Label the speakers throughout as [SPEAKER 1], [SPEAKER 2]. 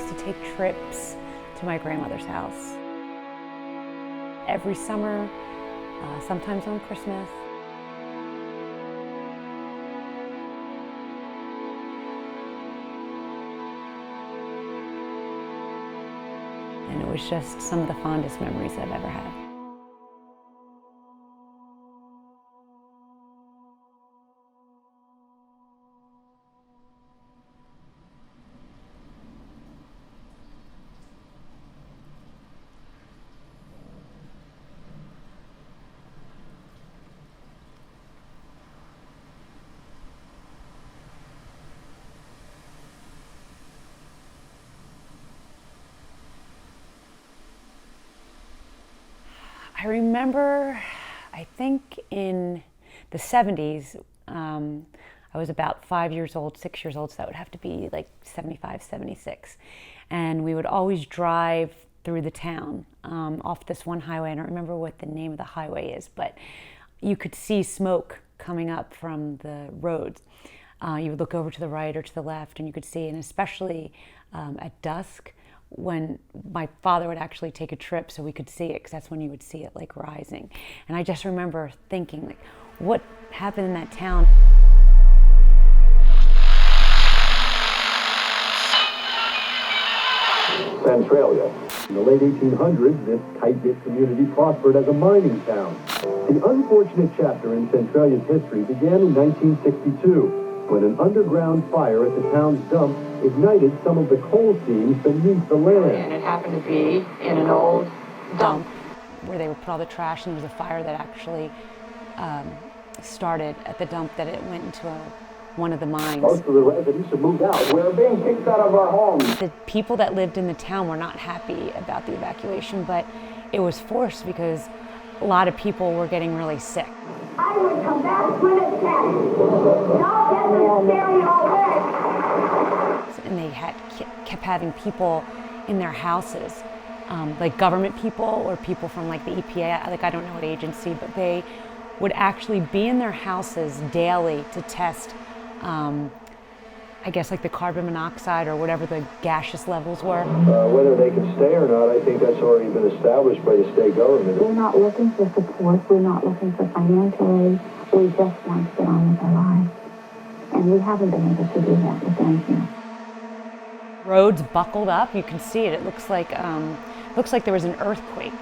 [SPEAKER 1] used to take trips to my grandmother's house. Every summer, sometimes on Christmas. And it was just some of the fondest memories I've ever had. I remember, I think in the 70s, I was about 5 years old, 6 years old, so that would have to be like 75, 76. And we would always drive through the town off this one highway. I don't remember what the name of the highway is, but you could see smoke coming up from the roads. You would look over to the right or to the left and you could see, and especially at dusk, when my father would actually take a trip so we could see it, because that's when you would see it like rising. And I just remember thinking, like, what happened in that town?
[SPEAKER 2] Centralia. In the late 1800s, this tight-knit community prospered as a mining town. The unfortunate chapter in Centralia's history began in 1962, when an underground fire at the town's dump ignited some of the coal seams beneath the land.
[SPEAKER 3] And it happened to be in an old dump
[SPEAKER 1] where they would put all the trash, and there was a fire that actually started at the dump, that it went into one of the mines.
[SPEAKER 2] Most of the residents have moved out. We're being kicked out of our homes.
[SPEAKER 1] The people that lived in the town were not happy about the evacuation, but it was forced because a lot of people were getting really sick.
[SPEAKER 4] I would come back when it's 10. Don't get them staring all day.
[SPEAKER 1] And they kept having people in their houses, like government people or people from like the EPA, like I don't know what agency, but they would actually be in their houses daily to test, I guess, like the carbon monoxide or whatever the gaseous levels were.
[SPEAKER 2] Whether they can stay or not, I think that's already been established by the state government.
[SPEAKER 5] We're not looking for support. We're not looking for financial aid. We just want to get on with our lives. And we haven't been able to do that with them here.
[SPEAKER 1] Roads buckled up. You can see it. It looks like there was an earthquake.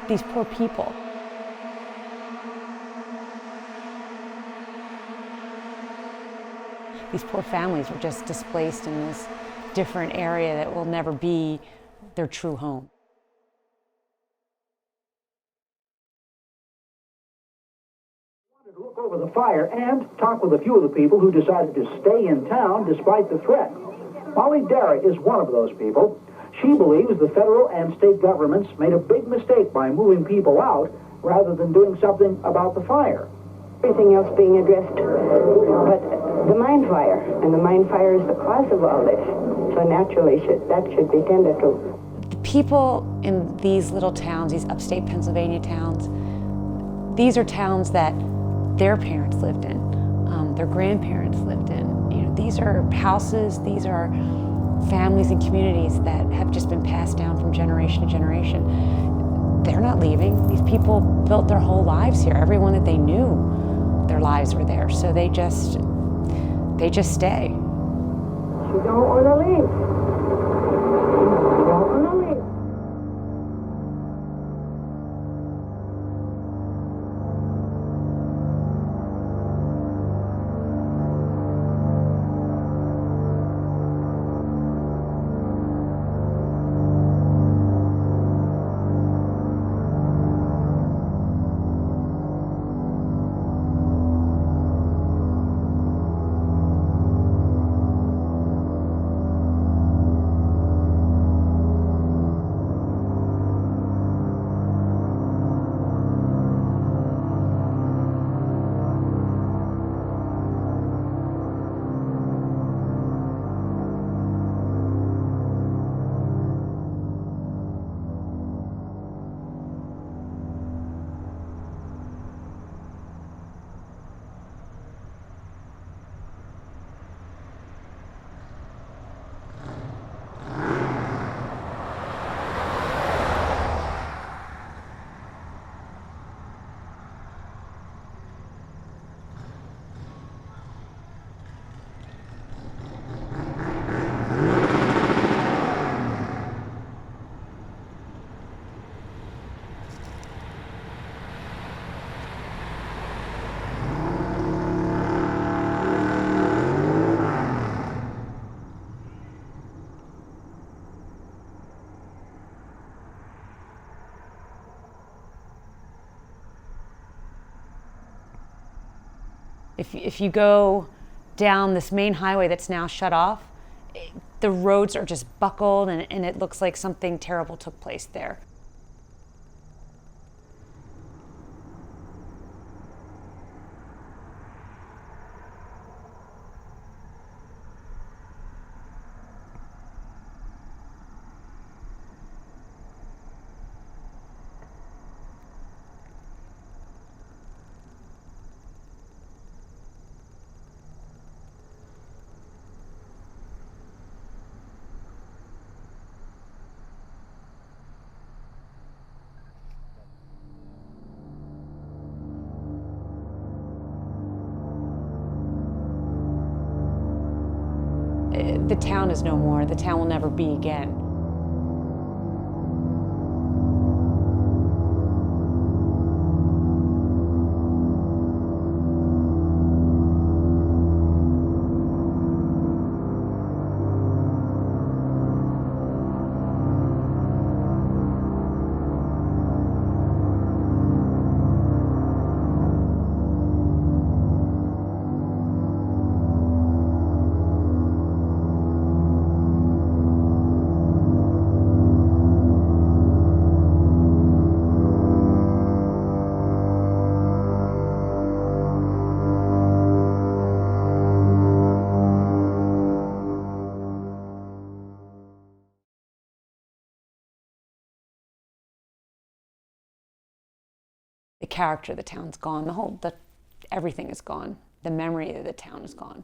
[SPEAKER 1] These poor people. These poor families were just displaced in this different area that will never be their true home.
[SPEAKER 6] I wanted to look over the fire and talk with a few of the people who decided to stay in town despite the threat. Molly Derrick is one of those people. She believes the federal and state governments made a big mistake by moving people out rather than doing something about the fire.
[SPEAKER 5] Everything else being addressed, but the mine fire, and the mine fire is the cause of all this. So naturally, that should be tended to.
[SPEAKER 1] The people in these little towns, these upstate Pennsylvania towns, these are towns that their parents lived in, their grandparents lived in. You know, these are houses, these are families and communities that have just been passed down from generation to generation. They're not leaving. These people built their whole lives here. Everyone that they knew, their lives were there. So they just stay.
[SPEAKER 5] You don't want to leave. You don't want to leave.
[SPEAKER 1] If you go down this main highway that's now shut off, the roads are just buckled, and it looks like something terrible took place there. The town is no more. The town will never be again. The character of the town's gone. Everything is gone. The memory of the town is gone.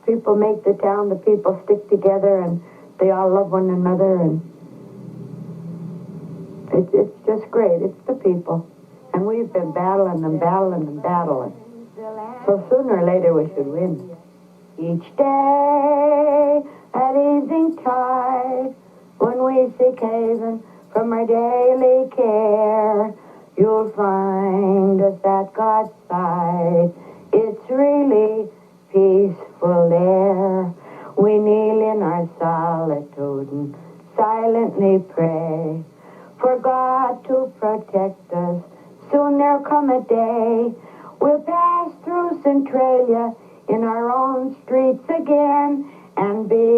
[SPEAKER 5] People make the town, the people stick together, and they all love one another, and it's just great. It's the people. And we've been battling and battling and battling. So sooner or later we should win. Each day at evening tide, when we seek haven from our daily care, you'll find us at God's side. It's really peaceful there. We kneel in our solitude and silently pray for God to protect us. Soon there'll come a day we'll pass through Centralia in our own streets again and be